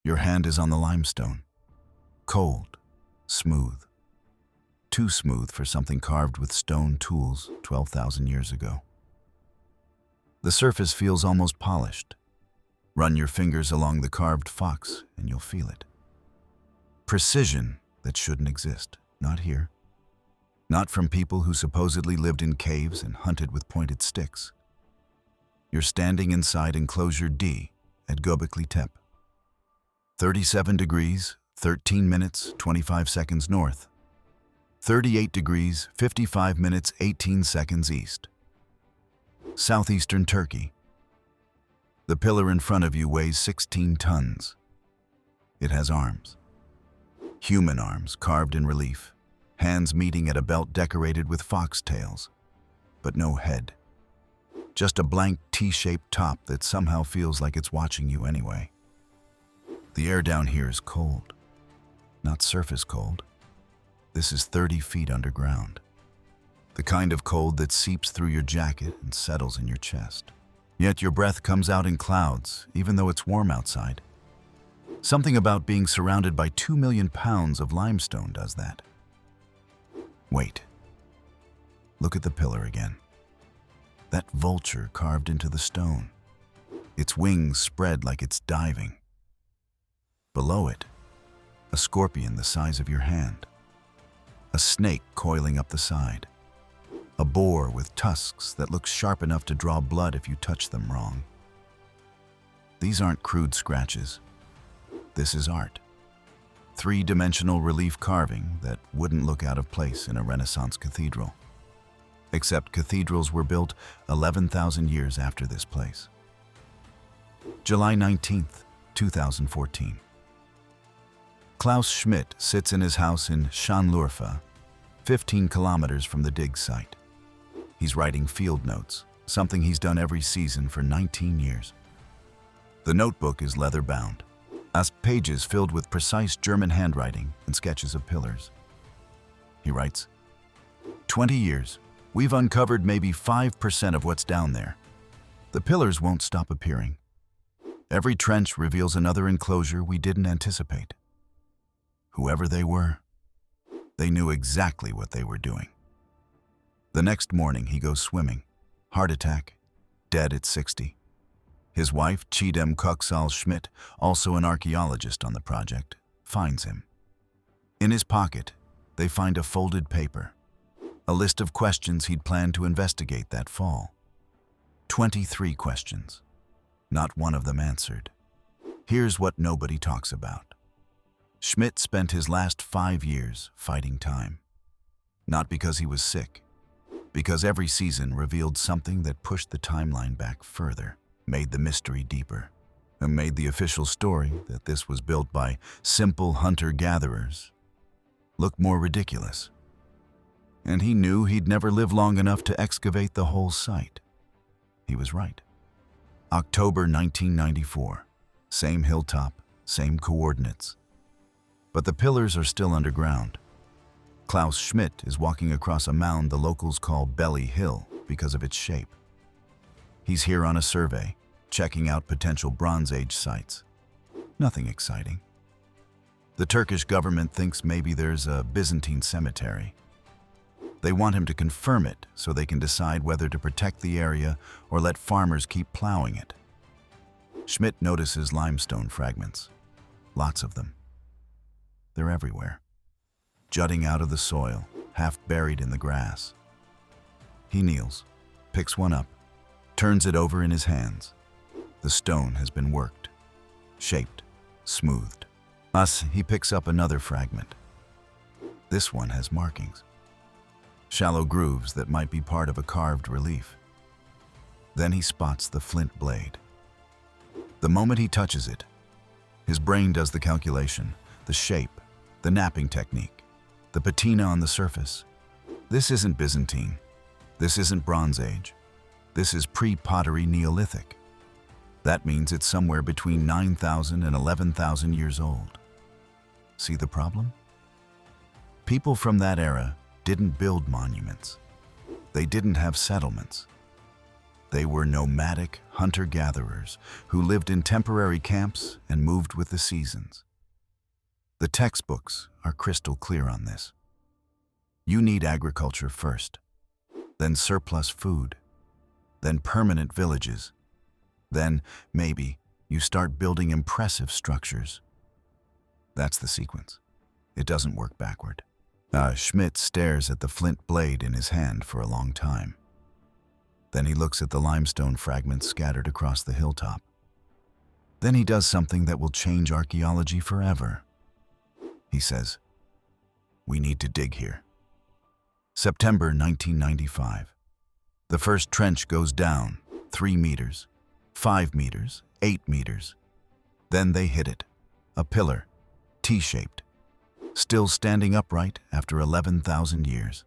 Your hand is on the limestone. Cold, smooth. Too smooth for something carved with stone tools 12,000 years ago. The surface feels almost polished. Run your fingers along the carved fox and you'll feel it. Precision that shouldn't exist, not here. Not from people who supposedly lived in caves and hunted with pointed sticks. You're standing inside enclosure D at Göbekli Tepe. 37 degrees, 13 minutes, 25 seconds north. 38 degrees, 55 minutes, 18 seconds east. Southeastern Turkey. The pillar in front of you weighs 16 tons. It has arms. Human arms carved in relief, hands meeting at a belt decorated with foxtails, but no head. Just a blank T-shaped top that somehow feels like it's watching you anyway. The air down here is cold, not surface cold. This is 30 feet underground. The kind of cold that seeps through your jacket and settles in your chest. Yet your breath comes out in clouds, even though it's warm outside. Something about being surrounded by 2 million pounds of limestone does that. Wait. Look at the pillar again. That vulture carved into the stone. Its wings spread like it's diving. Below it, a scorpion the size of your hand. A snake coiling up the side. A boar with tusks that look sharp enough to draw blood if you touch them wrong. These aren't crude scratches. This is art. Three-dimensional relief carving that wouldn't look out of place in a Renaissance cathedral. Except cathedrals were built 11,000 years after this place. July 19th, 2014. Klaus Schmidt sits in his house in Schönlurfa, 15 kilometers from the dig site. He's writing field notes, something he's done every season for 19 years. The notebook is leather-bound, pages filled with precise German handwriting and sketches of pillars. He writes, 20 years, we've uncovered maybe 5% of what's down there. The pillars won't stop appearing. Every trench reveals another enclosure we didn't anticipate. Whoever they were, they knew exactly what they were doing. The next morning, he goes swimming. Heart attack, dead at 60. His wife, Chidem Köksal Schmidt, also an archaeologist on the project, finds him. In his pocket, they find a folded paper, a list of questions he'd planned to investigate that fall. 23 questions. Not one of them answered. Here's what nobody talks about. Schmidt spent his last 5 years fighting time. Not because he was sick, because every season revealed something that pushed the timeline back further, made the mystery deeper, and made the official story that this was built by simple hunter-gatherers look more ridiculous. And he knew he'd never live long enough to excavate the whole site. He was right. October 1994. Same hilltop, same coordinates. But the pillars are still underground. Klaus Schmidt is walking across a mound the locals call Belly Hill because of its shape. He's here on a survey, checking out potential Bronze Age sites. Nothing exciting. The Turkish government thinks maybe there's a Byzantine cemetery. They want him to confirm it so they can decide whether to protect the area or let farmers keep plowing it. Schmidt notices limestone fragments. Lots of them. They're everywhere. Jutting out of the soil, half buried in the grass. He kneels, picks one up, turns it over in his hands. The stone has been worked, shaped, smoothed. He picks up another fragment. This one has markings. Shallow grooves that might be part of a carved relief. Then he spots the flint blade. The moment he touches it, his brain does the calculation, the shape, the knapping technique, the patina on the surface. This isn't Byzantine. This isn't Bronze Age. This is pre-pottery Neolithic. That means it's somewhere between 9,000 and 11,000 years old. See the problem? People from that era didn't build monuments. They didn't have settlements. They were nomadic hunter-gatherers who lived in temporary camps and moved with the seasons. The textbooks are crystal clear on this. You need agriculture first, then surplus food, then permanent villages. Then, maybe, you start building impressive structures. That's the sequence. It doesn't work backward. Schmidt stares at the flint blade in his hand for a long time. Then he looks at the limestone fragments scattered across the hilltop. Then he does something that will change archaeology forever. He says, "We need to dig here." September 1995. The first trench goes down, 3 meters, 5 meters, 8 meters. Then they hit it, a pillar, T-shaped, still standing upright after 11,000 years.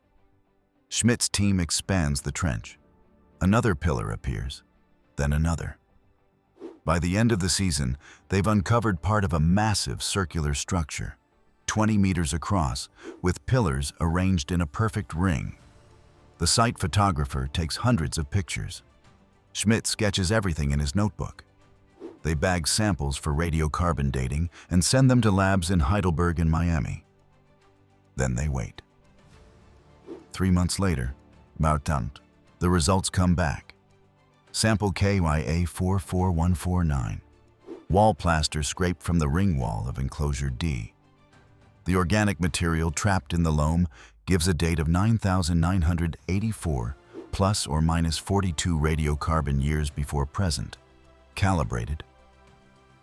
Schmidt's team expands the trench. Another pillar appears, then another. By the end of the season, they've uncovered part of a massive circular structure, 20 meters across, with pillars arranged in a perfect ring. The site photographer takes hundreds of pictures. Schmidt sketches everything in his notebook. They bag samples for radiocarbon dating and send them to labs in Heidelberg and Miami. Then they wait. 3 months later, the results come back. Sample KYA44149. Wall plaster scraped from the ring wall of enclosure D. The organic material trapped in the loam gives a date of 9,984 plus or minus 42 radiocarbon years before present, calibrated,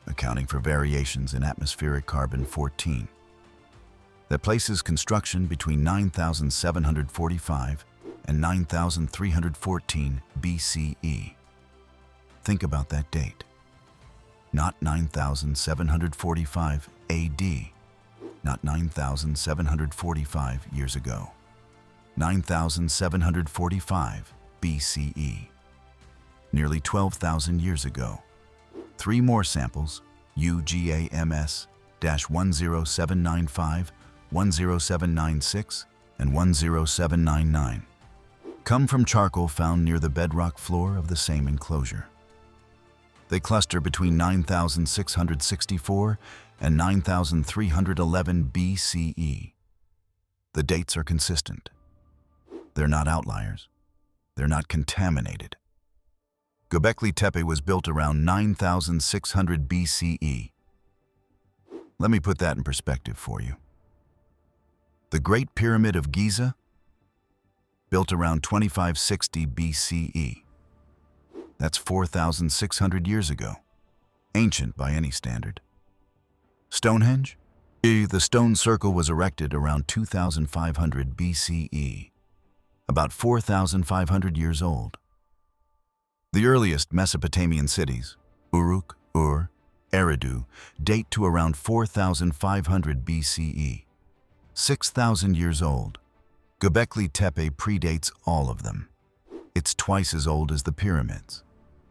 accounting for variations in atmospheric carbon-14. That places construction between 9,745 and 9,314 BCE. Think about that date. Not 9,745 AD, not 9,745 years ago. 9,745 BCE. Nearly 12,000 years ago. 3 more samples, UGAMS-10795, 10796, and 10799, come from charcoal found near the bedrock floor of the same enclosure. They cluster between 9,664 and 9,311 BCE. The dates are consistent. They're not outliers. They're not contaminated. Göbekli Tepe was built around 9,600 BCE. Let me put that in perspective for you. The Great Pyramid of Giza, built around 2560 BCE. That's 4,600 years ago. Ancient by any standard. Stonehenge? The stone circle was erected around 2,500 BCE. About 4,500 years old. The earliest Mesopotamian cities, Uruk, Ur, Eridu, date to around 4,500 BCE. 6,000 years old. Göbekli Tepe predates all of them. It's twice as old as the pyramids,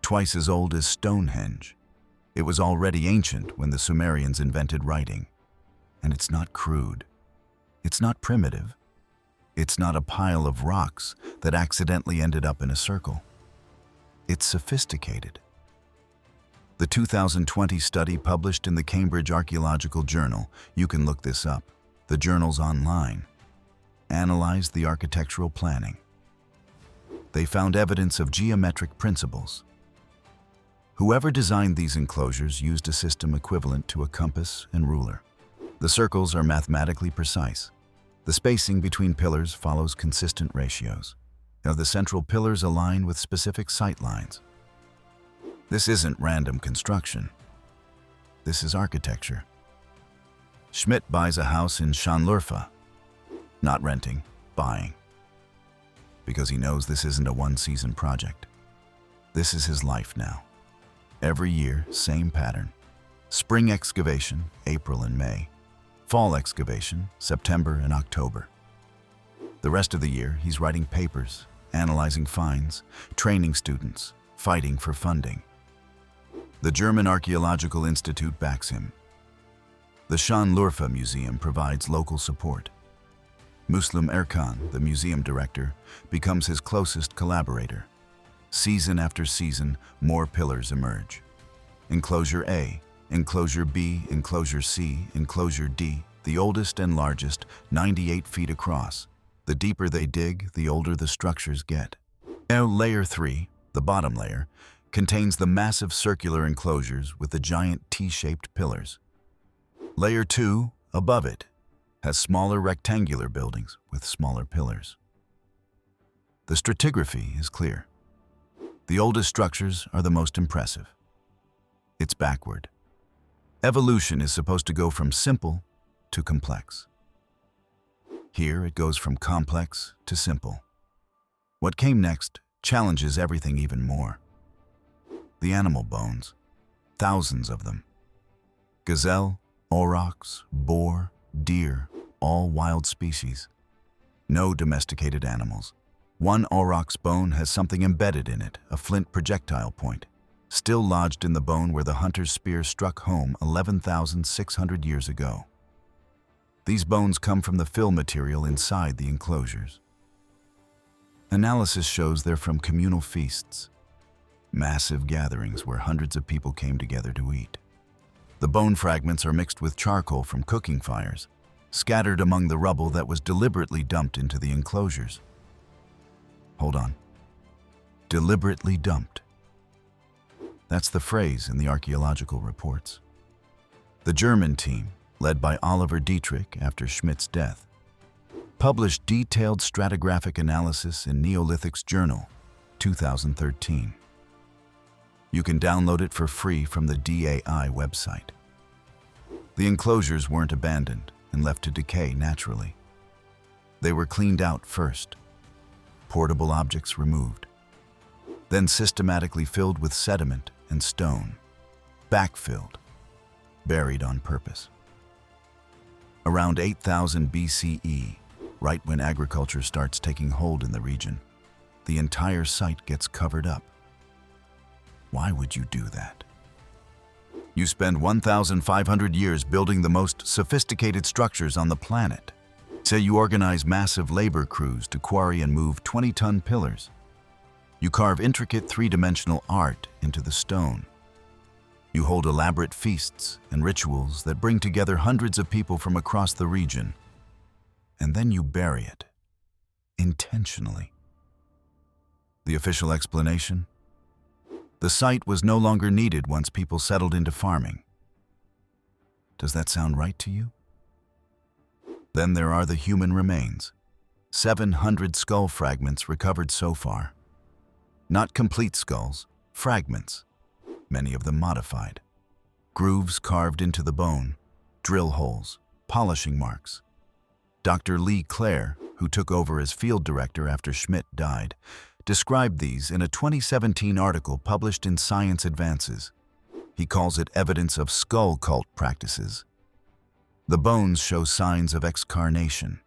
twice as old as Stonehenge. It was already ancient when the Sumerians invented writing. And it's not crude. It's not primitive. It's not a pile of rocks that accidentally ended up in a circle. It's sophisticated. The 2020 study published in the Cambridge Archaeological Journal, you can look this up, the journal's online, analyzed the architectural planning. They found evidence of geometric principles. Whoever designed these enclosures used a system equivalent to a compass and ruler. The circles are mathematically precise. The spacing between pillars follows consistent ratios. Now, the central pillars align with specific sight lines. This isn't random construction. This is architecture. Schmidt buys a house in Şanlıurfa. Not renting, buying. Because he knows this isn't a one-season project. This is his life now. Every year, same pattern. Spring excavation, April and May. Fall excavation, September and October. The rest of the year, he's writing papers, analyzing finds, training students, fighting for funding. The German Archaeological Institute backs him. The Şanlıurfa Museum provides local support. Müslüm Erkan, the museum director, becomes his closest collaborator. Season after season, more pillars emerge. Enclosure A, Enclosure B, Enclosure C, Enclosure D, the oldest and largest, 98 feet across. The deeper they dig, the older the structures get. Now, Layer 3, the bottom layer, contains the massive circular enclosures with the giant T-shaped pillars. Layer 2, above it, has smaller rectangular buildings with smaller pillars. The stratigraphy is clear. The oldest structures are the most impressive. It's backward. Evolution is supposed to go from simple to complex. Here it goes from complex to simple. What came next challenges everything even more. The animal bones, thousands of them. Gazelle, aurochs, boar, deer, all wild species. No domesticated animals. One auroch's bone has something embedded in it, a flint projectile point, still lodged in the bone where the hunter's spear struck home 11,600 years ago. These bones come from the fill material inside the enclosures. Analysis shows they're from communal feasts, massive gatherings where hundreds of people came together to eat. The bone fragments are mixed with charcoal from cooking fires, scattered among the rubble that was deliberately dumped into the enclosures. Hold on. Deliberately dumped. That's the phrase in the archaeological reports. The German team, led by Oliver Dietrich after Schmidt's death, published detailed stratigraphic analysis in Neolithic's journal, 2013. You can download it for free from the DAI website. The enclosures weren't abandoned and left to decay naturally. They were cleaned out first, portable objects removed, then systematically filled with sediment and stone, backfilled, buried on purpose. Around 8000 BCE, right when agriculture starts taking hold in the region, the entire site gets covered up. Why would you do that? You spend 1,500 years building the most sophisticated structures on the planet. Say you organize massive labor crews to quarry and move 20-ton pillars. You carve intricate three-dimensional art into the stone. You hold elaborate feasts and rituals that bring together hundreds of people from across the region. And then you bury it, intentionally. The official explanation? The site was no longer needed once people settled into farming. Does that sound right to you? Then there are the human remains. 700 skull fragments recovered so far. Not complete skulls, fragments, many of them modified. Grooves carved into the bone, drill holes, polishing marks. Dr. Lee Clare, who took over as field director after Schmidt died, described these in a 2017 article published in Science Advances. He calls it evidence of skull cult practices. The bones show signs of excarnation,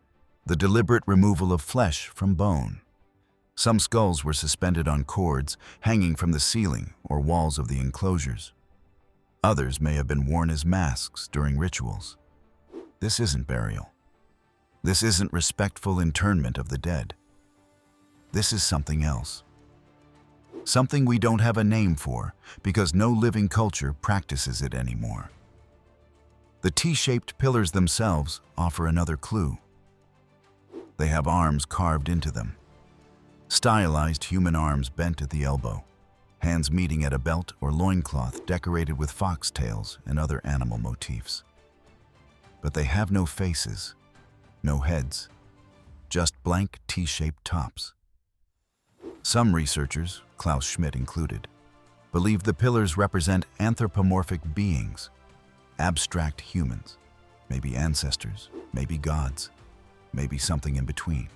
the deliberate removal of flesh from bone. Some skulls were suspended on cords hanging from the ceiling or walls of the enclosures. Others may have been worn as masks during rituals. This isn't burial. This isn't respectful internment of the dead. This is something else. Something we don't have a name for because no living culture practices it anymore. The T-shaped pillars themselves offer another clue. They have arms carved into them. Stylized human arms bent at the elbow, hands meeting at a belt or loincloth decorated with foxtails and other animal motifs. But they have no faces, no heads, just blank T-shaped tops. Some researchers, Klaus Schmidt included, believe the pillars represent anthropomorphic beings, abstract humans, maybe ancestors, maybe gods, maybe something in between.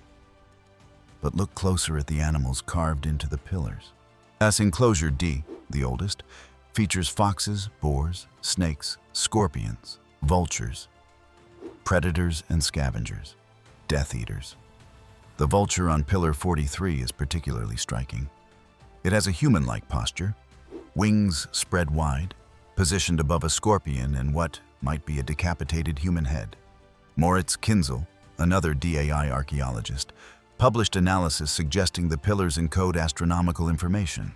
But look closer at the animals carved into the pillars. As Enclosure D, the oldest, features foxes, boars, snakes, scorpions, vultures, predators and scavengers, death eaters. The vulture on Pillar 43 is particularly striking. It has a human-like posture, wings spread wide, positioned above a scorpion and what might be a decapitated human head. Moritz Kinzel, another DAI archaeologist, published analysis suggesting the pillars encode astronomical information.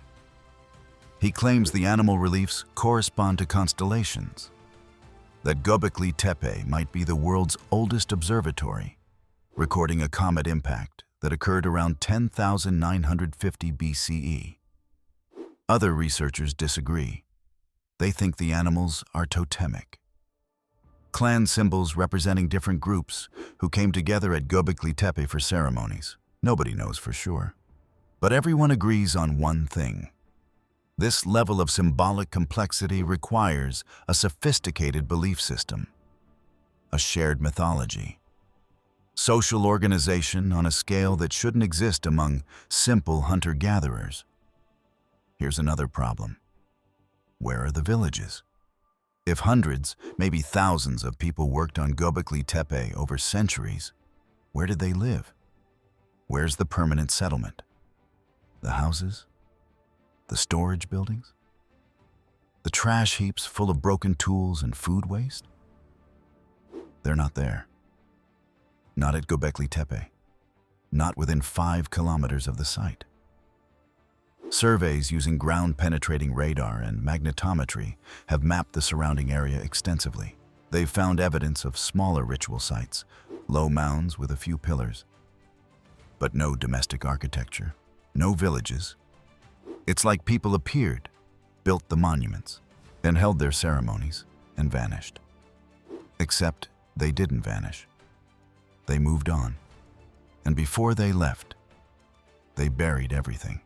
He claims the animal reliefs correspond to constellations, that Göbekli Tepe might be the world's oldest observatory, recording a comet impact that occurred around 10,950 BCE. Other researchers disagree. They think the animals are totemic. Clan symbols representing different groups who came together at Göbekli Tepe for ceremonies. Nobody knows for sure. But everyone agrees on one thing. This level of symbolic complexity requires a sophisticated belief system, a shared mythology, social organization on a scale that shouldn't exist among simple hunter-gatherers. Here's another problem. Where are the villages? If hundreds, maybe thousands of people worked on Göbekli Tepe over centuries, where did they live? Where's the permanent settlement? The houses? The storage buildings? The trash heaps full of broken tools and food waste? They're not there. Not at Göbekli Tepe. Not within 5 kilometers of the site. Surveys using ground-penetrating radar and magnetometry have mapped the surrounding area extensively. They've found evidence of smaller ritual sites, low mounds with a few pillars. But no domestic architecture, no villages. It's like people appeared, built the monuments, and held their ceremonies, and vanished. Except they didn't vanish. They moved on. And before they left, they buried everything.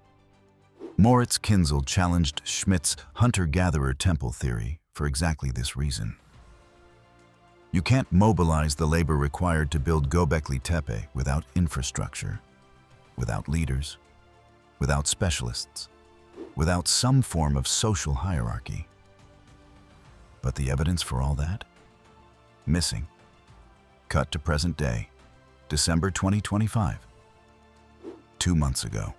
Moritz Kinzel challenged Schmidt's hunter-gatherer temple theory for exactly this reason. You can't mobilize the labor required to build Göbekli Tepe without infrastructure, without leaders, without specialists, without some form of social hierarchy. But the evidence for all that? Missing. Cut to present day, December 2025. 2 months ago.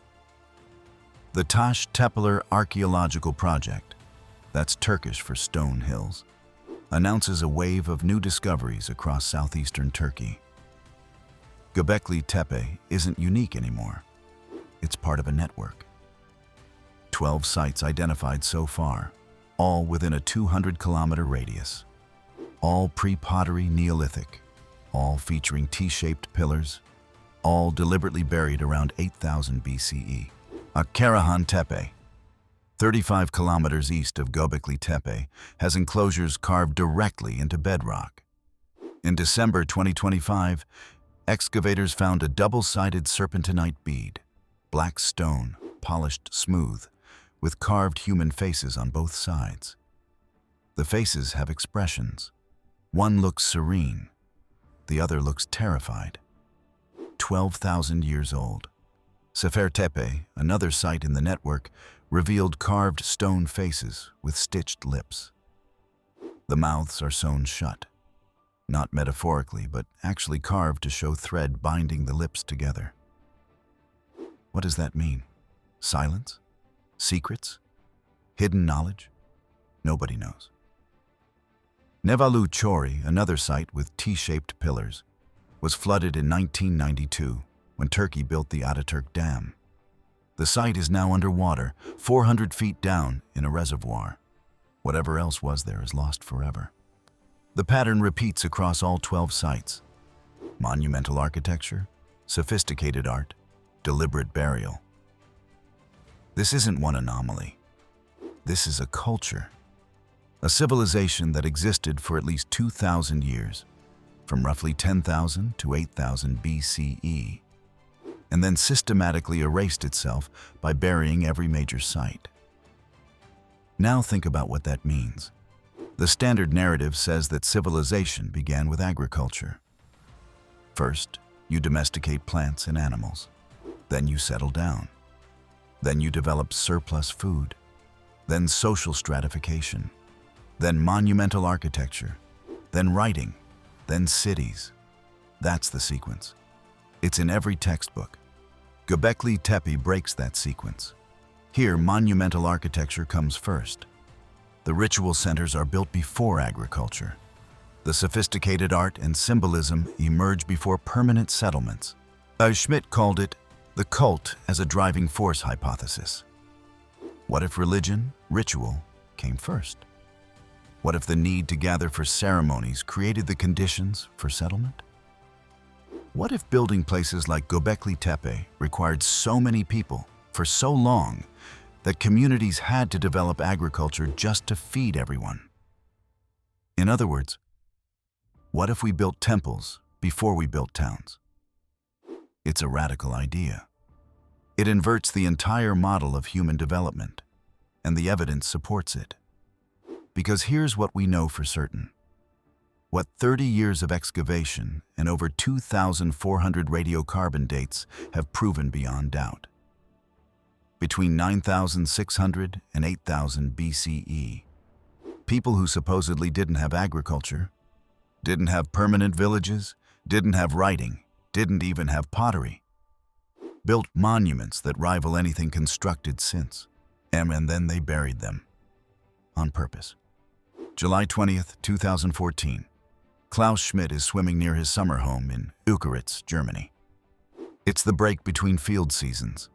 The Taş Tepeler Archaeological Project, that's Turkish for Stone Hills, announces a wave of new discoveries across southeastern Turkey. Göbekli Tepe isn't unique anymore. It's part of a network. 12 sites identified so far, all within a 200-kilometer radius. All pre-pottery Neolithic, all featuring T-shaped pillars, all deliberately buried around 8000 BCE. Akarahan Tepe, 35 kilometers east of Göbekli Tepe, has enclosures carved directly into bedrock. In December 2025, excavators found a double-sided serpentinite bead, black stone, polished smooth, with carved human faces on both sides. The faces have expressions. One looks serene, the other looks terrified. 12,000 years old. Sefer Tepe, another site in the network, revealed carved stone faces with stitched lips. The mouths are sewn shut, not metaphorically, but actually carved to show thread binding the lips together. What does that mean? Silence? Secrets? Hidden knowledge? Nobody knows. Nevalu Chori, another site with T-shaped pillars, was flooded in 1992 when Turkey built the Ataturk Dam. The site is now underwater, 400 feet down in a reservoir. Whatever else was there is lost forever. The pattern repeats across all 12 sites. Monumental architecture, sophisticated art, deliberate burial. This isn't one anomaly. This is a culture. A civilization that existed for at least 2,000 years, from roughly 10,000 to 8,000 BCE, and then systematically erased itself by burying every major site. Now think about what that means. The standard narrative says that civilization began with agriculture. First, you domesticate plants and animals. Then you settle down. Then you develop surplus food. Then social stratification. Then monumental architecture. Then writing. Then cities. That's the sequence. It's in every textbook. Göbekli Tepe breaks that sequence. Here, monumental architecture comes first. The ritual centers are built before agriculture. The sophisticated art and symbolism emerge before permanent settlements. Schmidt called it the cult as a driving force hypothesis. What if religion, ritual, came first? What if the need to gather for ceremonies created the conditions for settlement? What if building places like Göbekli Tepe required so many people for so long that communities had to develop agriculture just to feed everyone? In other words, what if we built temples before we built towns? It's a radical idea. It inverts the entire model of human development, and the evidence supports it. Because here's what we know for certain. What 30 years of excavation and over 2,400 radiocarbon dates have proven beyond doubt. Between 9,600 and 8,000 BCE, people who supposedly didn't have agriculture, didn't have permanent villages, didn't have writing, didn't even have pottery, built monuments that rival anything constructed since, and then they buried them on purpose. July 20th, 2014. Klaus Schmidt is swimming near his summer home in Uekeritz, Germany. It's the break between field seasons.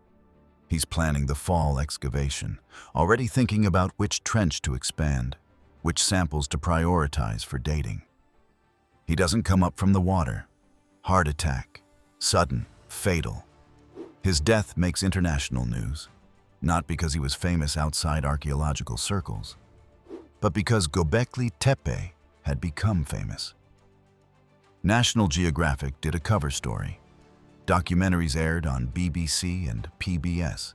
He's planning the fall excavation, already thinking about which trench to expand, which samples to prioritize for dating. He doesn't come up from the water. Heart attack, sudden, fatal. His death makes international news, not because he was famous outside archaeological circles, but because Gobekli Tepe had become famous. National Geographic did a cover story. Documentaries aired on BBC and PBS.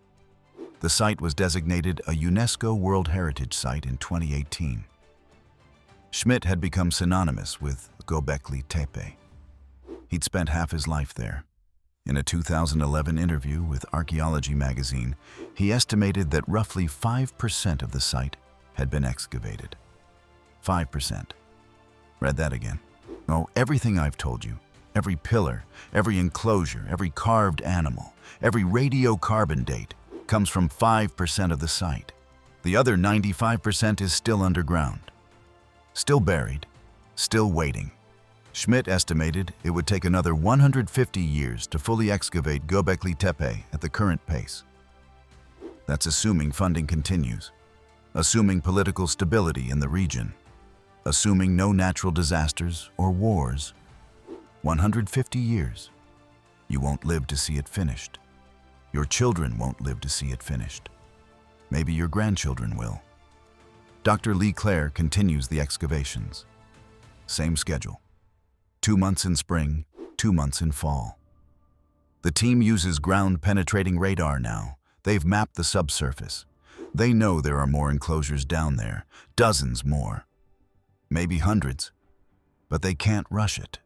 The site was designated a UNESCO World Heritage Site in 2018. Schmidt had become synonymous with Gobekli Tepe. He'd spent half his life there. In a 2011 interview with Archaeology magazine, he estimated that roughly 5% of the site had been excavated. 5%. Read that again. Oh, everything I've told you, every pillar, every enclosure, every carved animal, every radiocarbon date comes from 5% of the site. The other 95% is still underground, still buried, still waiting. Schmidt estimated it would take another 150 years to fully excavate Gobekli Tepe at the current pace. That's assuming funding continues, assuming political stability in the region, assuming no natural disasters or wars. 150 years. You won't live to see it finished. Your children won't live to see it finished. Maybe your grandchildren will. Dr. Lee Clare continues the excavations. Same schedule. 2 months in spring, 2 months in fall. The team uses ground-penetrating radar now. They've mapped the subsurface. They know there are more enclosures down there, dozens more. Maybe hundreds, but they can't rush it.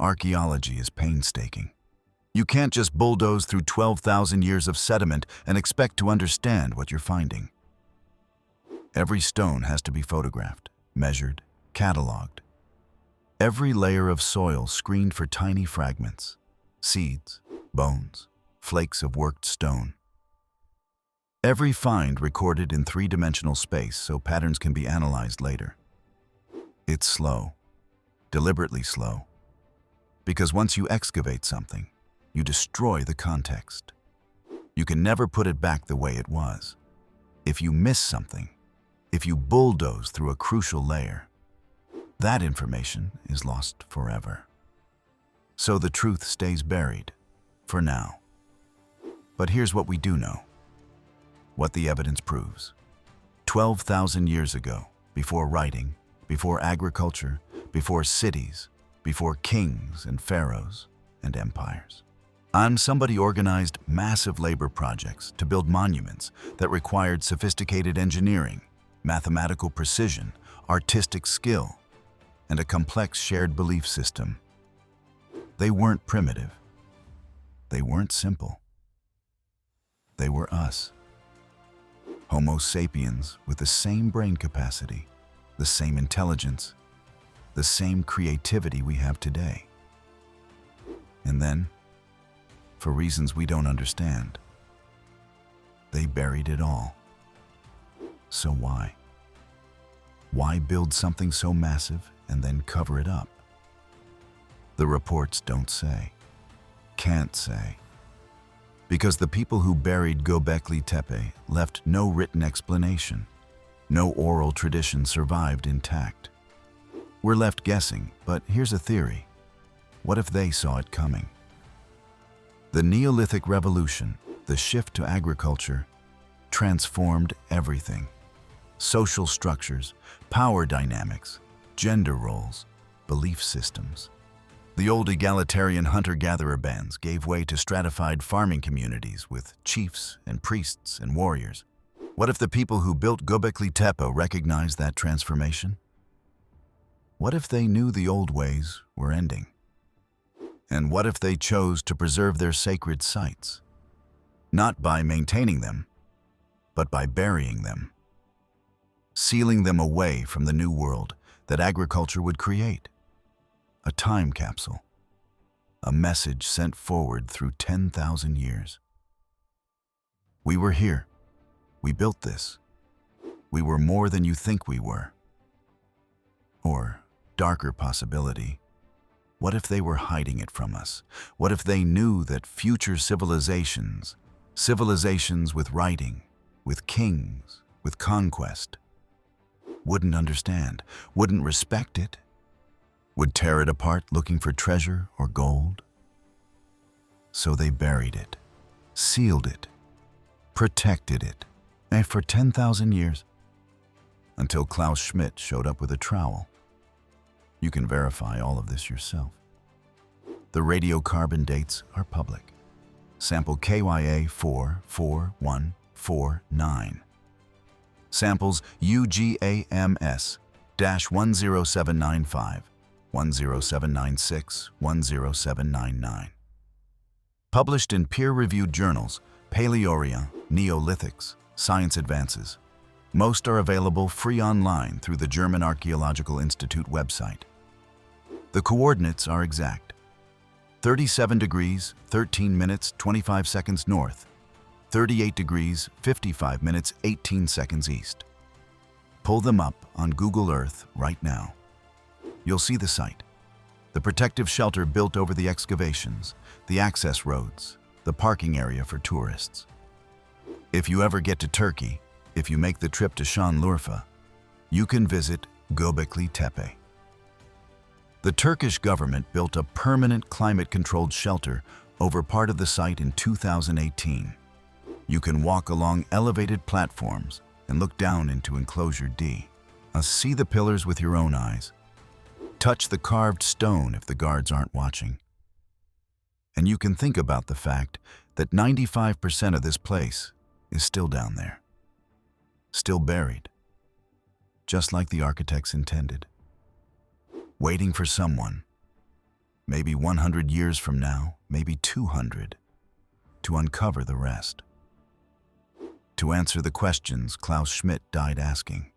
Archaeology is painstaking. You can't just bulldoze through 12,000 years of sediment and expect to understand what you're finding. Every stone has to be photographed, measured, cataloged. Every layer of soil screened for tiny fragments, seeds, bones, flakes of worked stone. Every find recorded in three-dimensional space so patterns can be analyzed later. It's slow, deliberately slow, because once you excavate something, you destroy the context. You can never put it back the way it was. If you miss something, if you bulldoze through a crucial layer, that information is lost forever. So the truth stays buried, for now. But here's what we do know, what the evidence proves. 12,000 years ago, before writing, before agriculture, before cities, before kings and pharaohs and empires, somebody organized massive labor projects to build monuments that required sophisticated engineering, mathematical precision, artistic skill, and a complex shared belief system. They weren't primitive. They weren't simple. They were us. Homo sapiens with the same brain capacity, the same intelligence, the same creativity we have today. And then, for reasons we don't understand, they buried it all. So why? Why build something so massive and then cover it up? The reports don't say. can't say. Because the people who buried Göbekli Tepe left no written explanation. No oral tradition survived intact. We're left guessing, but here's a theory. What if they saw it coming? The Neolithic revolution, the shift to agriculture, transformed everything. Social structures, power dynamics, gender roles, belief systems. The old egalitarian hunter-gatherer bands gave way to stratified farming communities with chiefs and priests and warriors. What if the people who built Gobekli Tepe recognized that transformation? What if they knew the old ways were ending? And what if they chose to preserve their sacred sites? Not by maintaining them, but by burying them. Sealing them away from the new world that agriculture would create. A time capsule. A message sent forward through 10,000 years. We were here. We built this. We were more than you think we were. Or, darker possibility, what if they were hiding it from us? What if they knew that future civilizations with writing, with kings, with conquest, wouldn't understand, wouldn't respect it, would tear it apart looking for treasure or gold? So they buried it, sealed it, protected it, and for 10,000 years, until Klaus Schmidt showed up with a trowel. You can verify all of this yourself. The radiocarbon dates are public. Sample KYA 44149. Samples UGAMS-10795, 10796, 10799. Published in peer-reviewed journals, Paleoria, Neolithics, Science Advances. Most are available free online through the German Archaeological Institute website. The coordinates are exact. 37 degrees, 13 minutes, 25 seconds north. 38 degrees, 55 minutes, 18 seconds east. Pull them up on Google Earth right now. You'll see the site. The protective shelter built over the excavations, the access roads, the parking area for tourists. If you ever get to Turkey, if you make the trip to Şanlıurfa, you can visit Göbekli Tepe. The Turkish government built a permanent climate-controlled shelter over part of the site in 2018. You can walk along elevated platforms and look down into Enclosure D. See the pillars with your own eyes. Touch the carved stone if the guards aren't watching. And you can think about the fact that 95% of this place is still down there. Still buried, just like the architects intended. Waiting for someone, maybe 100 years from now, maybe 200, to uncover the rest. To answer the questions Klaus Schmidt died asking.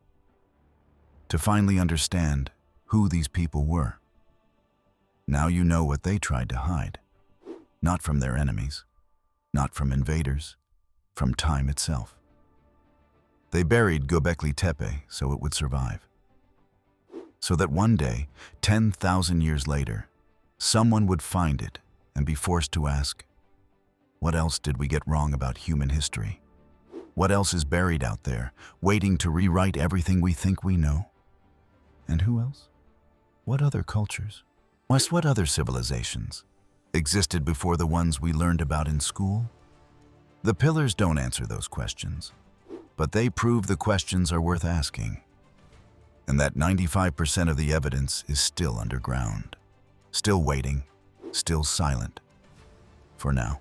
To finally understand who these people were. Now you know what they tried to hide. Not from their enemies, not from invaders, from time itself. They buried Göbekli Tepe so it would survive. So that one day, 10,000 years later, someone would find it and be forced to ask, what else did we get wrong about human history? What else is buried out there, waiting to rewrite everything we think we know? And who else? What other cultures? What other civilizations existed before the ones we learned about in school? The pillars don't answer those questions, but they prove the questions are worth asking. And that 95% of the evidence is still underground, still waiting, still silent, for now.